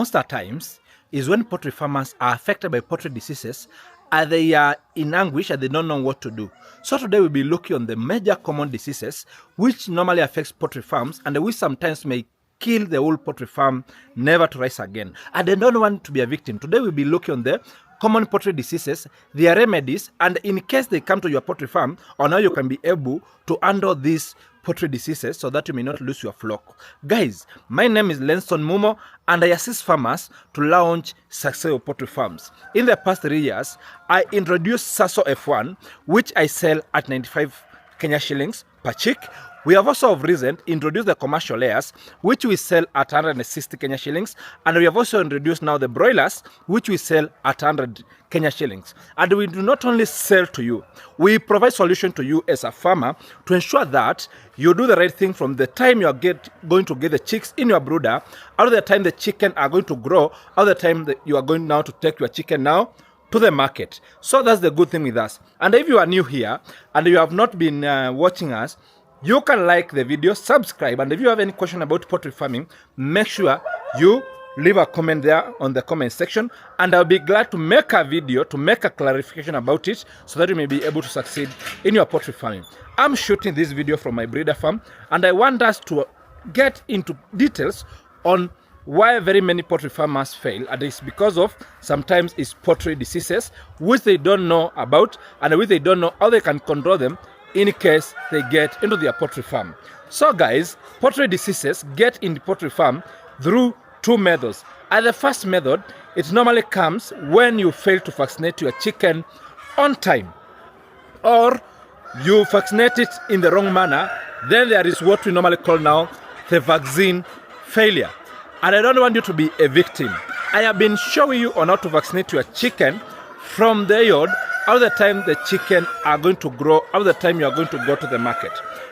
Most of the times is when poultry farmers are affected by poultry diseases and they are in anguish and they don't know what to do. So today we'll be looking on the major common diseases which normally affects poultry farms and which sometimes may kill the whole poultry farm, never to rise again. And they don't want to be a victim. Today we'll be looking on the common poultry diseases, their remedies, and in case they come to your poultry farm, on how you can be able to handle these poultry diseases so that you may not lose your flock. Guys, my name is Lenson Mumo and I assist farmers to launch successful poultry farms. In the past 3 years, I introduced Saso F1, which I sell at 95 Kenya shillings per chick. We have also of recent introduced the commercial layers, which we sell at 160 Kenya shillings, and we have also introduced now the broilers, which we sell at 100 Kenya shillings. And we do not only sell to you, we provide solution to you as a farmer to ensure that you do the right thing from the time you are going to get the chicks in your brooder, out of the time the chicken are going to grow, out of the time that you are going now to take your chicken now to the market. So that's the good thing with us. And if you are new here and you have not been watching us, you can like the video, subscribe, and if you have any question about poultry farming, make sure you leave a comment there on the comment section, and I'll be glad to make a video to make a clarification about it so that you may be able to succeed in your poultry farming. I'm shooting this video from my breeder farm, and I want us to get into details on why very many poultry farmers fail, and it's because of sometimes it's poultry diseases which they don't know about and which they don't know how they can control them in case they get into their poultry farm. So guys, poultry diseases get in the poultry farm through two methods. And the first method, it normally comes when you fail to vaccinate your chicken on time, or you vaccinate it in the wrong manner. Then there is what we normally call now the vaccine failure. And I don't want you to be a victim. I have been showing you on how to vaccinate your chicken from the yard, all the time the chicken are going to grow, all the time you are going to go to the market.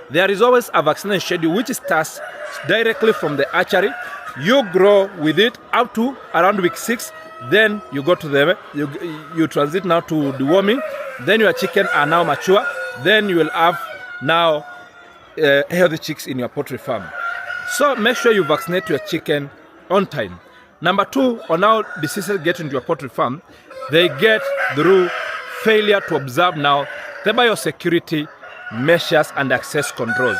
There is always a vaccination schedule which starts directly from the hatchery. You grow with it up to around week 6, then you go to the, you transit now to deworming, then your chicken are now mature, then you will have now healthy chicks in your poultry farm. So make sure you vaccinate your chicken on time. Number 2, on how diseases get into your poultry farm, they get through failure to observe now the biosecurity measures and access controls.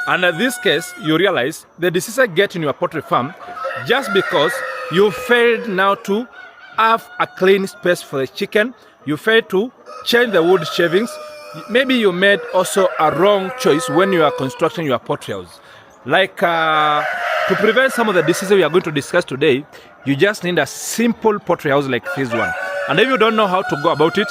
And in this case, you realize the diseases get in your poultry farm just because you failed now to have a clean space for the chicken, you failed to change the wood shavings, maybe you made also a wrong choice when you are constructing your poultry house. Like to prevent some of the diseases we are going to discuss today, you just need a simple poultry house like this one. And if you don't know how to go about it,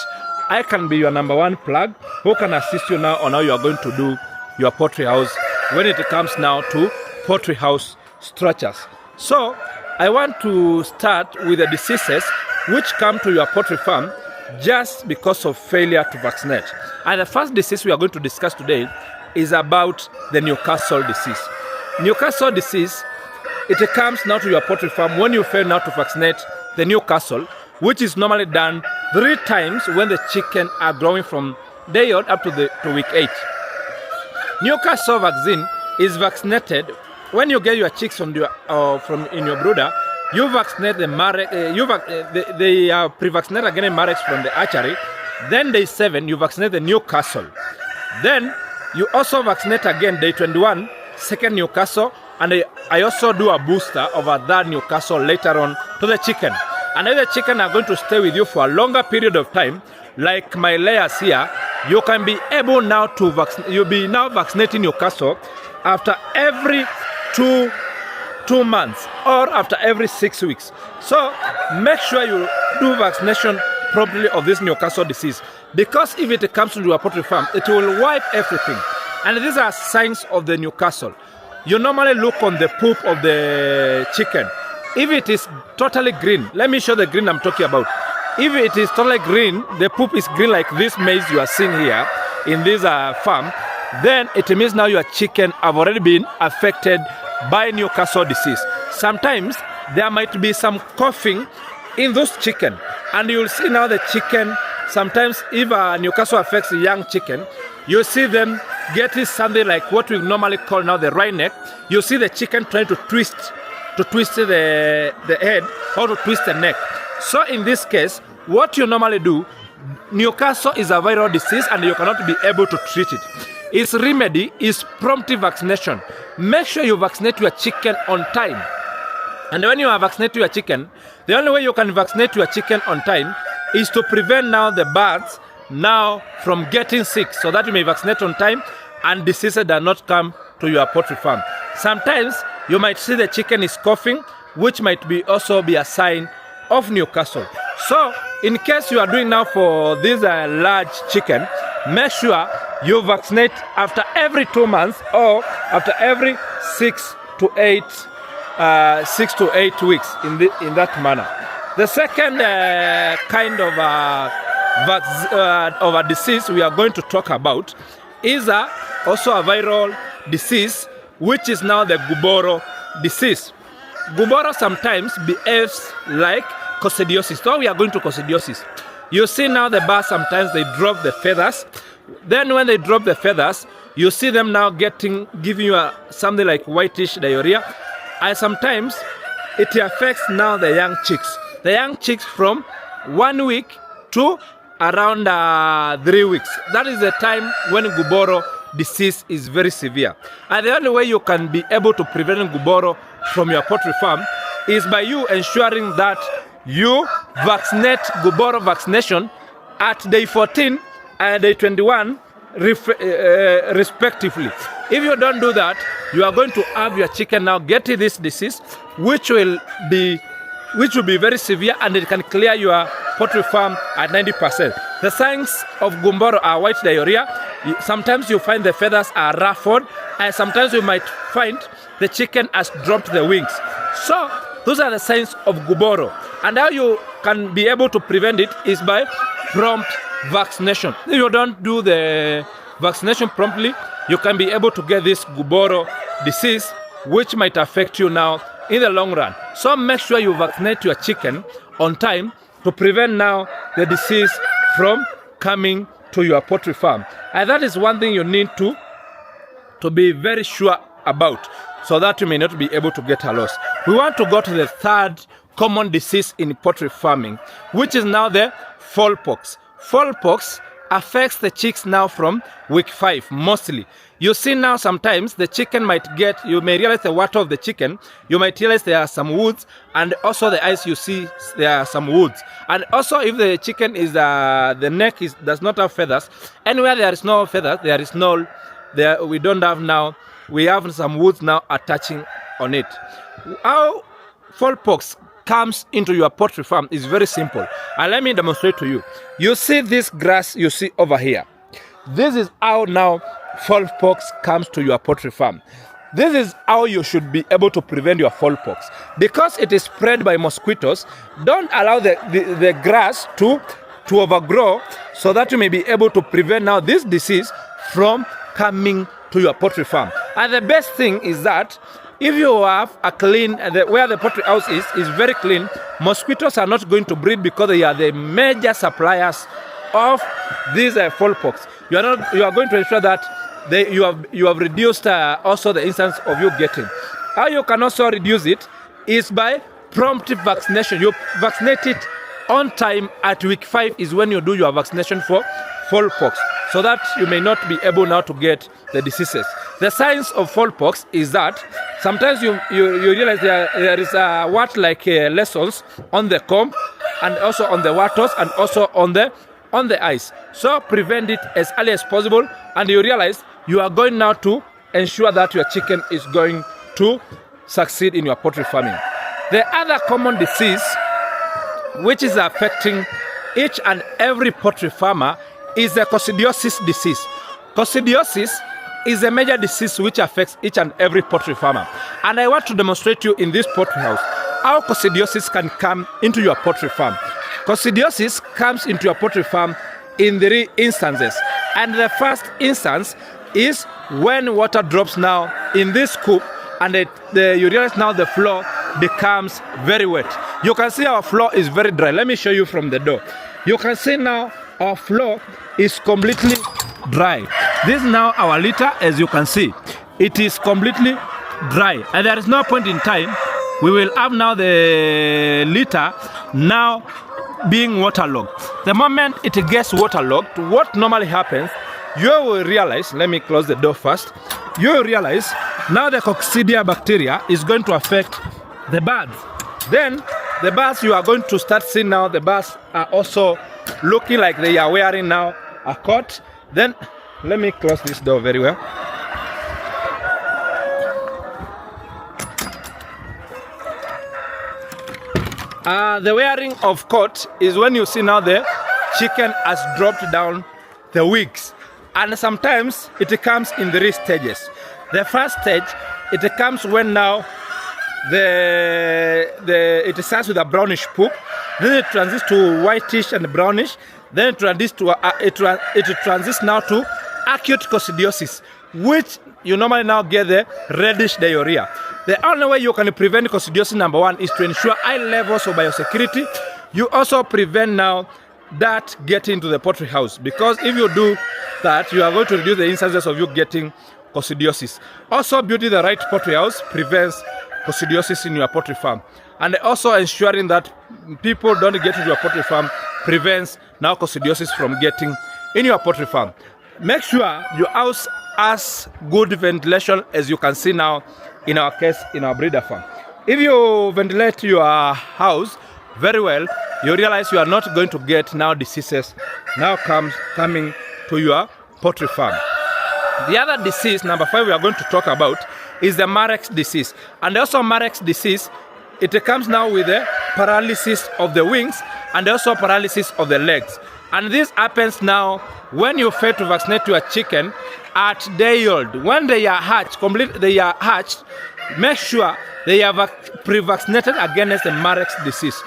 I can be your number one plug who can assist you now on how you are going to do your poultry house when it comes now to poultry house structures. So I want to start with the diseases which come to your poultry farm just because of failure to vaccinate. And the first disease we are going to discuss today is about the Newcastle disease. Newcastle disease, it comes now to your poultry farm when you fail now to vaccinate the Newcastle, which is normally done 3 times when the chicken are growing from day old up to week 8. Newcastle vaccine is vaccinated when you get your chicks from your brooder. You vaccinate the Marek, they are pre-vaccinated again in Marek from the hatchery. Then day 7 you vaccinate the Newcastle. Then you also vaccinate again day 21 second Newcastle, and I also do a booster of a third Newcastle later on to the chicken. And if the chicken are going to stay with you for a longer period of time, like my layers here, you can be able now to vaccinate. You'll be now vaccinating Newcastle after every two months or after every 6 weeks. So make sure you do vaccination properly of this Newcastle disease, because if it comes to your poultry farm, it will wipe everything. And these are signs of the Newcastle. You normally look on the poop of the chicken. If it is totally green, let me show the green I'm talking about. If it is totally green, the poop is green like this maize you are seeing here in this farm, then it means now your chicken have already been affected by Newcastle disease. Sometimes there might be some coughing in those chicken, and you'll see now the chicken, sometimes if Newcastle affects a young chicken, you see them getting something like what we normally call now the wry neck. You see the chicken trying to twist to twist the head or to twist the neck. So in this case, what you normally do, Newcastle is a viral disease and you cannot be able to treat it. Its remedy is prompt vaccination. Make sure you vaccinate your chicken on time. And when you are vaccinating your chicken, the only way you can vaccinate your chicken on time is to prevent now the birds now from getting sick, so that you may vaccinate on time and diseases do not come to your poultry farm. Sometimes you might see the chicken is coughing, which might also be a sign of Newcastle. So in case you are doing now for this large chicken, make sure you vaccinate after every 2 months or after every 6 to 8 weeks in that manner. The second kind of a disease we are going to talk about is also a viral disease, which is now the Gumboro disease. Gumboro sometimes behaves like Coccidiosis. So we are going to Coccidiosis. You see now the birds sometimes they drop the feathers. Then when they drop the feathers, you see them now giving you something like whitish diarrhea. And sometimes it affects now the young chicks. The young chicks from 1 week to around 3 weeks. That is the time when Gumboro disease is very severe. And the only way you can be able to prevent Gumboro from your poultry farm is by you ensuring that you vaccinate Gumboro vaccination at day 14 and day 21 respectively. If you don't do that, you are going to have your chicken now get this disease, which will be very severe, and it can clear your poultry farm at 90%. The signs of Gumboro are white diarrhea. Sometimes you find the feathers are ruffled, and sometimes you might find the chicken has dropped the wings. So those are the signs of Gumboro. And how you can be able to prevent it is by prompt vaccination. If you don't do the vaccination promptly, you can be able to get this Gumboro disease, which might affect you now in the long run. So make sure you vaccinate your chicken on time to prevent now the disease from coming to your poultry farm. And that is one thing you need to be very sure about, so that you may not be able to get a loss. We want to go to the third common disease in poultry farming, which is now the fowlpox. Fowlpox affects the chicks now from week 5 mostly. You see now sometimes the chicken might get, you may realize the wattle of the chicken, you might realize there are some woods, and also the eyes you see there are some woods. And also if the chicken is, the neck does not have feathers, anywhere there is no feathers, we don't have now, we have some woods now attaching on it. How fowlpox comes into your poultry farm is very simple, and let me demonstrate to you. You see this grass you see over here. This is how now fowlpox comes to your poultry farm. This is how you should be able to prevent your fowlpox. Because it is spread by mosquitoes, don't allow the grass to overgrow, so that you may be able to prevent now this disease from coming to your poultry farm. And the best thing is that if you have a clean, where the poultry house is very clean, mosquitoes are not going to breed, because they are the major suppliers of these fowlpox. You are going to ensure that you have reduced also the instance of you getting. How you can also reduce it is by prompt vaccination. You vaccinate it on time. At week 5 is when you do your vaccination for fowlpox, so that you may not be able now to get the diseases. The signs of fowlpox is that sometimes you realize there is what like lesions on the comb, and also on the wattles, and also on the eyes. So prevent it as early as possible, and you realize you are going now to ensure that your chicken is going to succeed in your poultry farming. The other common disease which is affecting each and every poultry farmer is the Coccidiosis disease. Coccidiosis is a major disease which affects each and every poultry farmer. And I want to demonstrate to you in this poultry house how Coccidiosis can come into your poultry farm. Coccidiosis comes into your poultry farm in 3 instances. And the first instance is when water drops now in this coop, and you realize now the floor becomes very wet. You can see our floor is very dry. Let me show you from the door. You can see now our floor is completely dry. This is now our litter. As you can see, it is completely dry, and there is no point in time we will have now the litter now being waterlogged. The moment it gets waterlogged, what normally happens, you will realize, let me close the door first, you will realize now the Coccidia bacteria is going to affect the birds. Then the birds, you are going to start seeing now the birds are also looking like they are wearing now a coat. Then let me close this door very well. The wearing of coat is when you see now the chicken has dropped down the wings, and sometimes it comes in 3 stages. The first stage, it comes when now it starts with a brownish poop, then it transits to whitish and brownish, then it transits to it transits now to acute coccidiosis, which you normally now get the reddish diarrhea. The only way you can prevent coccidiosis, number 1, is to ensure high levels of biosecurity. You also prevent now that getting into the poultry house, because if you do that, you are going to reduce the instances of you getting coccidiosis. Also, building the right poultry house prevents coccidiosis in your poultry farm, and also ensuring that people don't get into your poultry farm prevents now coccidiosis from getting in your poultry farm. Make sure your house has good ventilation, as you can see now in our case in our breeder farm. If you ventilate your house very well, you realize you are not going to get now diseases now coming to your poultry farm. The other disease, number 5, we are going to talk about is the Marek's disease. And also Marek's disease, it comes now with the paralysis of the wings and also paralysis of the legs. And this happens now when you fail to vaccinate your chicken at day old. When they are hatched, make sure they are pre-vaccinated against the Marek's disease.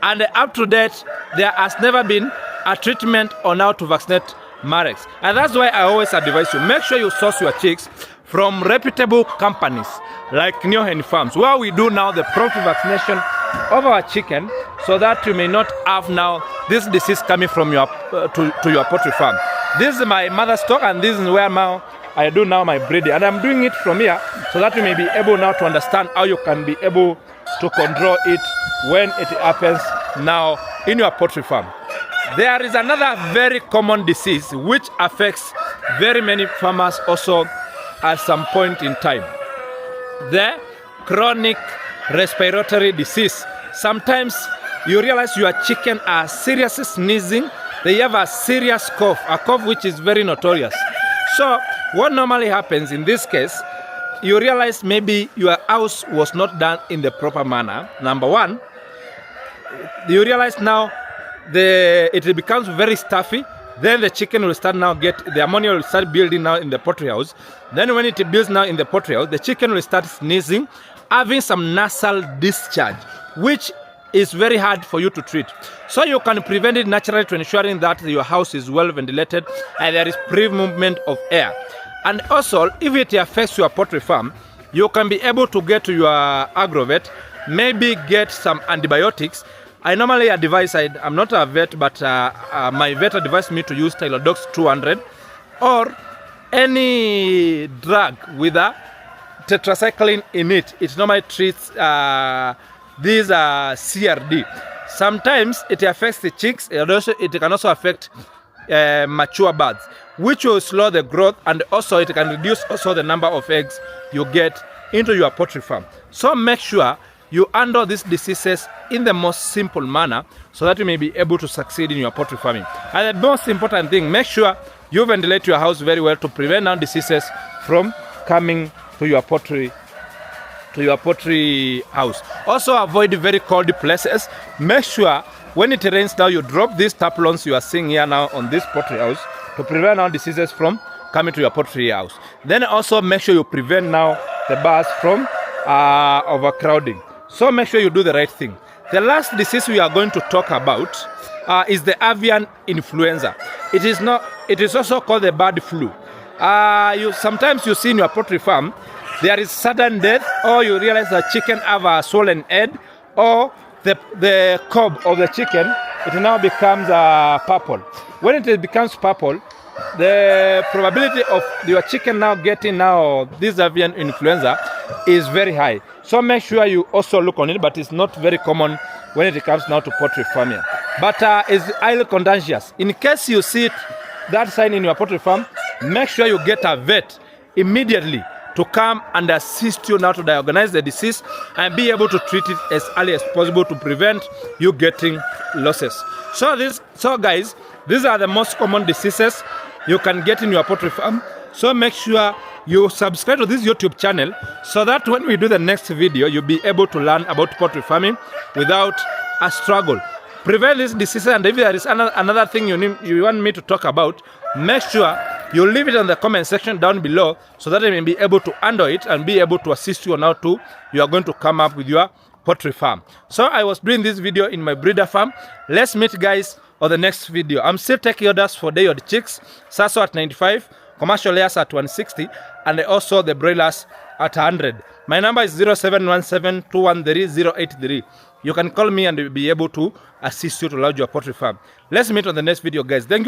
And up to date, there has never been a treatment on how to vaccinate Marek's. And that's why I always advise you, make sure you source your chicks from reputable companies like NEO-HEN farms, where we do now the prompt vaccination of our chicken, so that you may not have now this disease coming from your to your poultry farm. This is my mother's stock, and this is where now I do now my breeding, and I'm doing it from here so that you may be able now to understand how you can be able to control it when it happens now in your poultry farm. There is another very common disease which affects very many farmers also at some point in time. The chronic respiratory disease. Sometimes you realize your chicken are seriously sneezing. They have a serious cough, a cough which is very notorious. So what normally happens in this case, you realize maybe your house was not done in the proper manner. Number 1, you realize now it becomes very stuffy. Then the chicken will start now the ammonia will start building now in the poultry house. Then when it builds now in the poultry house, the chicken will start sneezing, having some nasal discharge, which is very hard for you to treat. So you can prevent it naturally to ensuring that your house is well ventilated and there is free movement of air. And also, if it affects your poultry farm, you can be able to get to your agrovet, maybe get some antibiotics. I normally advise, I'm not a vet, but my vet advised me to use Tylodox 200 or any drug with a tetracycline in it. It normally treats these CRD. Sometimes it affects the chicks, it can also affect mature birds, which will slow the growth, and also it can reduce also the number of eggs you get into your poultry farm. So make sure you handle these diseases in the most simple manner so that you may be able to succeed in your poultry farming. And the most important thing, make sure you ventilate your house very well to prevent now diseases from coming to your poultry house. Also avoid very cold places. Make sure when it rains now, you drop these taplons you are seeing here now on this poultry house to prevent now diseases from coming to your poultry house. Then also make sure you prevent now the birds from overcrowding. So make sure you do the right thing. The last disease we are going to talk about is the avian influenza. It is also called the bird flu. Sometimes you see in your poultry farm, there is sudden death, or you realize the chicken have a swollen head, or the cob of the chicken, it now becomes purple. When it becomes purple, the probability of your chicken now getting now this avian influenza is very high. So make sure you also look on it, but it's not very common when it comes now to poultry farming. But it's highly contagious. In case you see that sign in your poultry farm, make sure you get a vet immediately to come and assist you now to diagnose the disease and be able to treat it as early as possible to prevent you getting losses. So guys, these are the most common diseases you can get in your poultry farm. So make sure you subscribe to this YouTube channel so that when we do the next video, you'll be able to learn about poultry farming without a struggle. Prevent these diseases, and if there is another thing you want me to talk about, make sure you leave it in the comment section down below so that I may be able to handle it and be able to assist you on how to you are going to come up with your poultry farm. So I was doing this video in my breeder farm. Let's meet guys on the next video. I'm still taking orders for day-old chicks, Saso at 95, commercial layers at 160, and also the broilers at 100. My number is 0717-213-083. You can call me and we'll be able to assist you to launch your poultry farm. Let's meet on the next video, guys. Thank you.